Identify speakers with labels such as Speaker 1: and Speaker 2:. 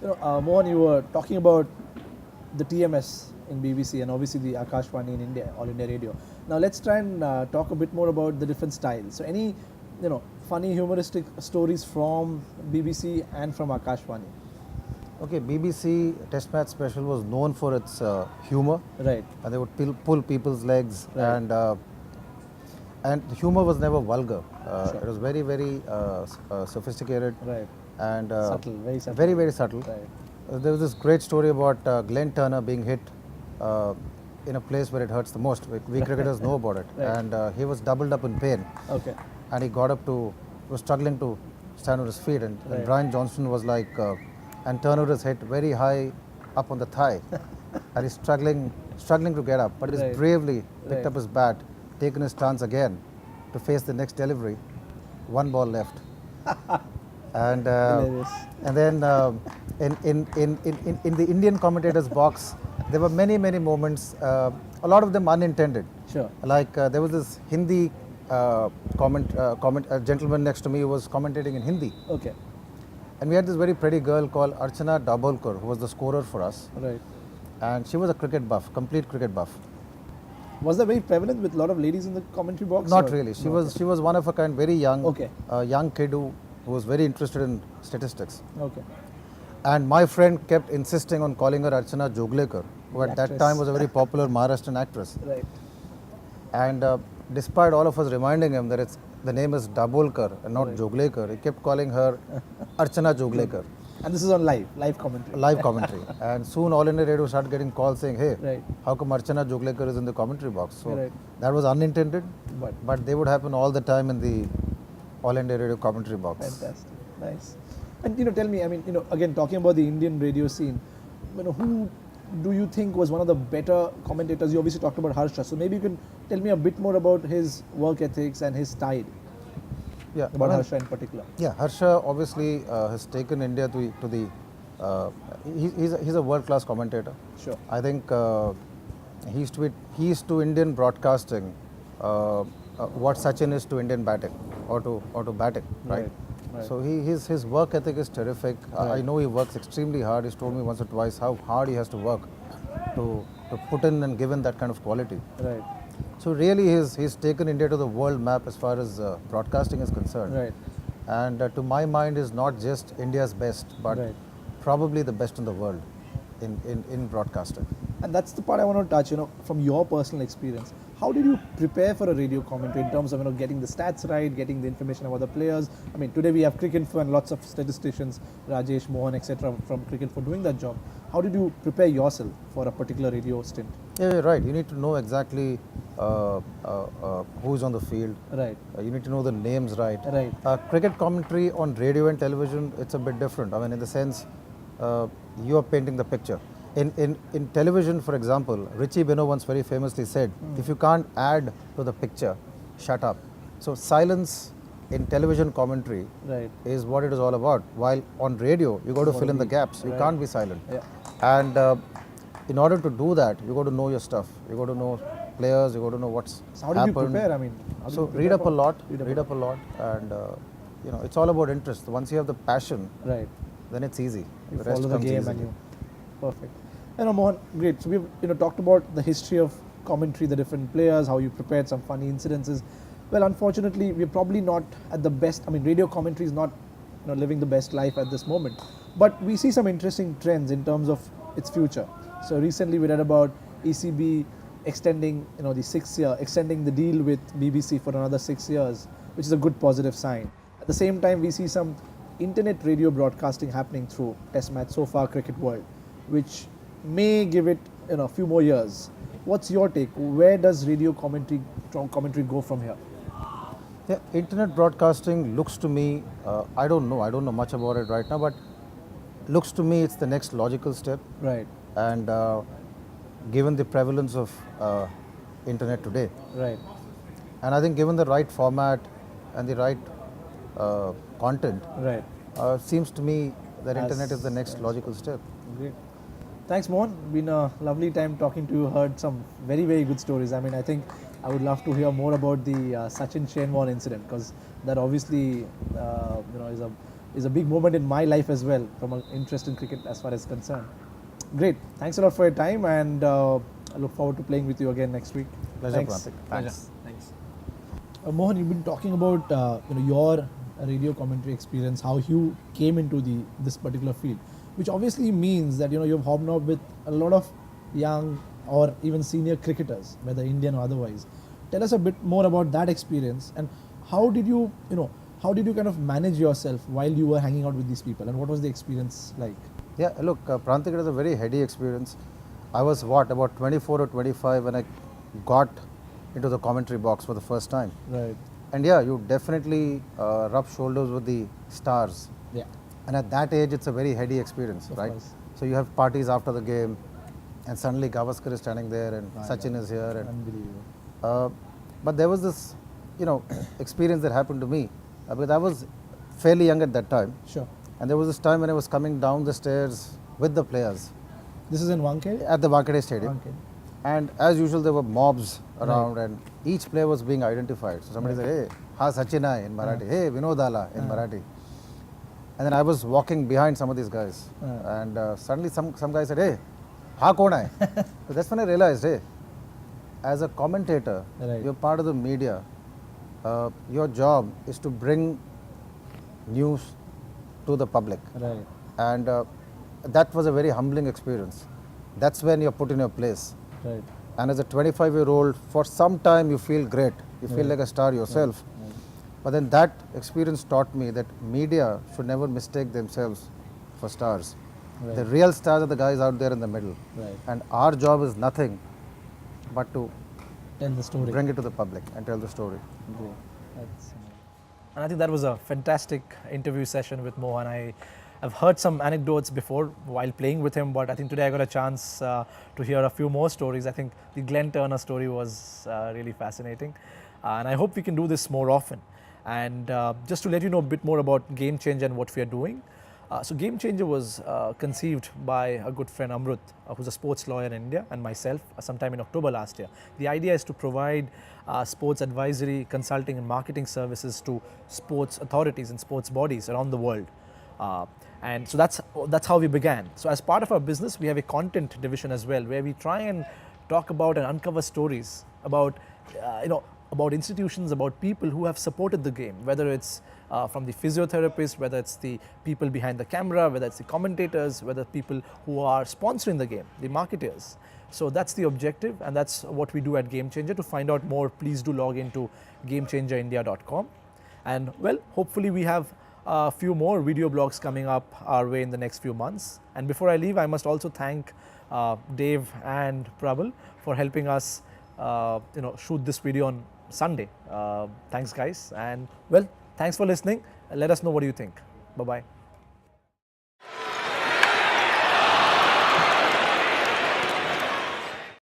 Speaker 1: Mohan, you were talking about the TMS in BBC and obviously the Akashvani in India, All India Radio. Now let's try and talk a bit more about the different styles. So any, funny humoristic stories from BBC and from Akashvani?
Speaker 2: Okay, BBC Test Match Special was known for its humor.
Speaker 1: Right.
Speaker 2: And they would pull people's legs,
Speaker 1: Right.
Speaker 2: and the humor was never vulgar.
Speaker 1: Sure.
Speaker 2: It was very, very sophisticated.
Speaker 1: Right.
Speaker 2: And
Speaker 1: Subtle, very subtle.
Speaker 2: Very, very subtle.
Speaker 1: Right.
Speaker 2: There was this great story about Glenn Turner being hit in a place where it hurts the most. We cricketers know about it.
Speaker 1: Right.
Speaker 2: And he was doubled up in pain.
Speaker 1: Okay.
Speaker 2: And he was struggling to stand on his feet. And
Speaker 1: Right.
Speaker 2: Brian Johnston was like, and Turner was hit very high up on the thigh. And he's struggling to get up. But he's
Speaker 1: Right.
Speaker 2: bravely picked
Speaker 1: Right.
Speaker 2: up his bat, taken his stance again to face the next delivery. One ball left. And
Speaker 1: Hilarious.
Speaker 2: and then in the Indian commentators box, there were many moments, a lot of them unintended.
Speaker 1: Sure.
Speaker 2: Like there was this Hindi a gentleman next to me who was commentating in Hindi,
Speaker 1: Okay.
Speaker 2: and we had this very pretty girl called Archana Dabolkar who was the scorer for us,
Speaker 1: Right.
Speaker 2: and she was a cricket buff, complete cricket buff.
Speaker 1: Was that very prevalent with a lot of ladies in the commentary box?
Speaker 2: Not
Speaker 1: or-
Speaker 2: really. She
Speaker 1: No,
Speaker 2: was one of a kind, very young,
Speaker 1: Okay.
Speaker 2: young kid who was very interested in statistics.
Speaker 1: Okay.
Speaker 2: And my friend kept insisting on calling her Archana Joglekar, who at that
Speaker 1: Actress.
Speaker 2: time was a very popular Maharashtrian actress.
Speaker 1: Right.
Speaker 2: And despite all of us reminding him that the name is Dabolkar and not
Speaker 1: Right.
Speaker 2: Joglekar, he kept calling her Archana Joglekar,
Speaker 1: And this is on live commentary.
Speaker 2: live commentary. And soon All India Radio started getting calls saying, hey,
Speaker 1: Right.
Speaker 2: how come Archana Joglekar is in the commentary box? So
Speaker 1: Right.
Speaker 2: that was unintended,
Speaker 1: But
Speaker 2: but they would happen all the time in the All India Radio commentary box.
Speaker 1: fantastic. Nice. And tell me, I mean, again talking about the Indian radio scene, who do you think was one of the better commentators? You obviously talked about Harsha, so maybe you can tell me a bit more about his work ethics and his style.
Speaker 2: Yeah,
Speaker 1: About
Speaker 2: well,
Speaker 1: Harsha in particular.
Speaker 2: Yeah, Harsha obviously has taken India to the. He's a world-class commentator.
Speaker 1: Sure.
Speaker 2: I think he is to Indian broadcasting what Sachin is to Indian batting or to batting, right?
Speaker 1: Right.
Speaker 2: So his work ethic is terrific. I
Speaker 1: Right.
Speaker 2: know he works extremely hard. He's told me once or twice how hard he has to work to put in and give in that kind of quality.
Speaker 1: Right.
Speaker 2: So really, he's taken India to the world map as far as broadcasting is concerned.
Speaker 1: Right.
Speaker 2: And to my mind, is not just India's best, but
Speaker 1: Right.
Speaker 2: probably the best in the world in broadcasting.
Speaker 1: And that's the part I want to touch, from your personal experience. How did you prepare for a radio commentary in terms of getting the stats right, getting the information about the players? I mean, today we have Cricinfo and lots of statisticians, Rajesh, Mohan, etc. from Cricinfo doing that job. How did you prepare yourself for a particular radio stint?
Speaker 2: Yeah, you're right. You need to know exactly who's on the field.
Speaker 1: Right.
Speaker 2: You need to know the names right.
Speaker 1: Right.
Speaker 2: Cricket commentary on radio and television, it's a bit different. I mean, in the sense, you are painting the picture. In television, for example, Richie Benaud once very famously said, if you can't add to the picture, shut up. So silence in television commentary
Speaker 1: Right.
Speaker 2: is what it is all about. While on radio, you got to fill in the gaps. You
Speaker 1: Right.
Speaker 2: can't be silent.
Speaker 1: Yeah.
Speaker 2: And in order to do that, you got to know your stuff. You got to know players. You got to know what's
Speaker 1: So how did
Speaker 2: happened.
Speaker 1: you prepare? I mean, how did
Speaker 2: So
Speaker 1: you prepare
Speaker 2: read up a
Speaker 1: for-
Speaker 2: lot.
Speaker 1: Read
Speaker 2: Read up a lot, and it's all about interest. Once you have the passion,
Speaker 1: Right.
Speaker 2: then it's easy.
Speaker 1: You
Speaker 2: The rest
Speaker 1: follow the
Speaker 2: comes
Speaker 1: game
Speaker 2: easily.
Speaker 1: and you. Perfect. Mohan, great. So we've talked about the history of commentary, the different players, how you prepared, some funny incidences. Well, unfortunately, we're probably not at the best. I mean, radio commentary is not living the best life at this moment. But we see some interesting trends in terms of its future. So recently we read about ECB extending, extending the deal with BBC for another 6 years, which is a good positive sign. At the same time, we see some internet radio broadcasting happening through Test Match So Far Cricket World, which may give it a few more years. What's your take? Where does radio commentary go from here?
Speaker 2: Yeah, internet broadcasting looks to me, I don't know much about it right now, but looks to me it's the next logical step.
Speaker 1: Right.
Speaker 2: And given the prevalence of internet today,
Speaker 1: Right.
Speaker 2: and I think given the right format and the right content,
Speaker 1: Right.
Speaker 2: seems to me that
Speaker 1: As-
Speaker 2: internet is the next logical step.
Speaker 1: Great. Thanks, Mohan. Been a lovely time talking to you. Heard some very, very good stories. I mean, I think I would love to hear more about the Sachin Shenwon incident, because that obviously, is a is a big moment in my life as well, from an interest in cricket as far as concerned. Great. Thanks a lot for your time, and I look forward to playing with you again next week.
Speaker 2: Pleasure,
Speaker 1: Thanks.
Speaker 2: Prantik.
Speaker 3: Pleasure.
Speaker 2: Thanks.
Speaker 3: Thanks.
Speaker 1: Mohan, you've been talking about your radio commentary experience, how you came into this particular field, which obviously means that you've hobnobbed with a lot of young or even senior cricketers, whether Indian or otherwise. Tell us a bit more about that experience, and how did you kind of manage yourself while you were hanging out with these people, and what was the experience like?
Speaker 2: Yeah, look, Prantik, it was a very heady experience. I was about 24 or 25 when I got into the commentary box for the first time.
Speaker 1: Right.
Speaker 2: And yeah, you definitely rub shoulders with the stars.
Speaker 1: Yeah.
Speaker 2: And at that age, it's a very heady experience,
Speaker 1: Of
Speaker 2: right?
Speaker 1: course.
Speaker 2: So you have parties after the game, and suddenly Gavaskar is standing there, and
Speaker 1: Right,
Speaker 2: Sachin
Speaker 1: right.
Speaker 2: is here. And,
Speaker 1: Unbelievable.
Speaker 2: but there was this, experience that happened to me because I was fairly young at that time.
Speaker 1: Sure.
Speaker 2: And there was this time when I was coming down the stairs with the players
Speaker 1: This is in Wankhede?
Speaker 2: at the Wankhede Stadium.
Speaker 1: Wankhede.
Speaker 2: And as usual, there were mobs around, and each player was being identified. So somebody said, "Hey, ha Sachin hai," in Marathi. "Hey, Vinod Ala," in Marathi. And then I was walking behind some of these guys, and suddenly some guy said, "Hey, ha kaun hai?" So that's when I realized, hey, as a commentator,
Speaker 1: Right.
Speaker 2: you're part of the media. Your job is to bring news to the public,
Speaker 1: Right.
Speaker 2: and that was a very humbling experience. That's when you're put in your place.
Speaker 1: Right.
Speaker 2: And as a 25-year-old, for some time you feel great. You feel like a star yourself. But then that experience taught me that media should never mistake themselves for stars.
Speaker 1: Right.
Speaker 2: The real stars are the guys out there in the middle.
Speaker 1: Right.
Speaker 2: And our job is nothing but to
Speaker 1: Tell the story.
Speaker 2: bring it to the public and tell the story.
Speaker 1: Great. That's
Speaker 3: And I think that was a fantastic interview session with Mohan. I've heard some anecdotes before while playing with him, but I think today I got a chance to hear a few more stories. I think the Glenn Turner story was really fascinating. And I hope we can do this more often. And just to let you know a bit more about Game Changer and what we are doing. So Game Changer was conceived by a good friend Amrut, who's a sports lawyer in India, and myself sometime in October last year. The idea is to provide sports advisory, consulting and marketing services to sports authorities and sports bodies around the world. And so that's how we began. So as part of our business, we have a content division as well, where we try and talk about and uncover stories about, about institutions, about people who have supported the game, whether it's from the physiotherapists, whether it's the people behind the camera, whether it's the commentators, whether people who are sponsoring the game, the marketers. So that's the objective, and that's what we do at Game Changer. To find out more, please do log into gamechangerindia.com. And well, hopefully we have a few more video blogs coming up our way in the next few months. And before I leave, I must also thank Dave and Prabal for helping us shoot this video on Sunday. Thanks guys, and well, thanks for listening. Let us know what you think. Bye bye.